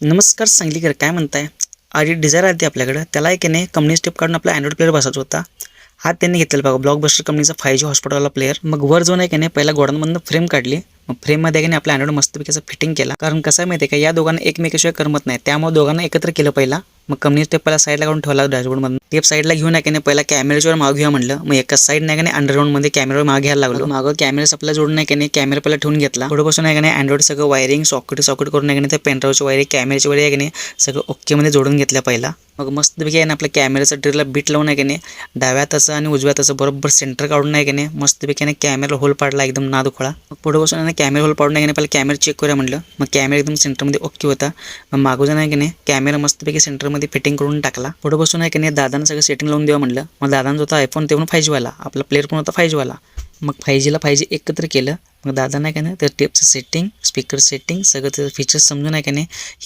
नमस्कार सांगलीकर, काय म्हणताय? आधी डिझायर आली आपल्याकडं, त्याला एक नाही कंपनी स्टेप काढून आपला अँड्रॉइड प्लेअर बसायचा होता. हा त्यांनी घेतलेला बघा, ब्लॉकबस्टर कंपनीचा 5G हॉटस्पॉटवाला प्लेअर. मग वर जो नाही की नाही पहिला गोडाऊनमधून फ्रेम काढली. मग फ्रेममध्ये की नाही आपला अँड्रॉइड मस्तपैकी असं फिटिंग केला. कारण कसं आहे माहिती आहे का, या दोघांना एकमेकाशिवाय करमत नाही, त्यामुळे दोघांना एकत्र केलं पहिला. मग कंपनी स्टेप पहिला साईडला काढून ठेवला डॅशबोर्डमधून. टेप साईडला घेऊन आहे की नाही पहिला कॅमेऱ्यावर मागं घेऊया म्हणलं. मग एका साईड नाही की नाही अंडरग्राऊंडमध्ये कॅमेऱ्यावर मागे घ्यायला लागलो. मागं कॅमेरा आपल्याला जोडून नाही की नाही कॅमेरा पहिला ठेवून घेतला. पुढे बसून आहे की नाही अँड्रॉइड सगळं वायरिंग सॉकेट करून आहे की नाही त्या पेनड्राईव्हची वायरिंग कॅमेऱ्याची वायरिंग आहे की नाही सगळं ओकेमध्ये जोडून घेतल्या पहिला. मग मस्तपैकी आहे ना आपल्या कॅमेऱ्याचा ड्रिलला बीट लावून आहे की नाही डाव्या हाताचं आणि उजव्या हाताचं बरोबर सेंटर काढून आहे की नाही मस्तपैकी आहे कॅमेरा होल पाडला एकदम नादखोळा. मग पुढे बसून आहे कॅमेरा होल पाडून आहे की नाही पहिला कॅमेरा चेक करूया म्हणलं. मग कॅमेरा एकदम सेंटरमध्ये ओके होता. मग मागून आहे की नाही कॅमेरा मस्तपैकी सेंटरमध्ये फिटिंग करून टाकला. पुढे बसून आहे की नाही दादानं सगळं सेटिंग लावून द्यावं म्हणलं. मग दादांचा होता आयफोन, ते पण 5G वाला, आपला प्लेअर पण होता 5G वाला. मग 5Gला 5G एकत्र केलं. मग दादा नाही का नाही त्या टेपचं सेटिंग, स्पीकर सेटिंग सगळं त्याचं फीचर्स समजून आहे की नाही हे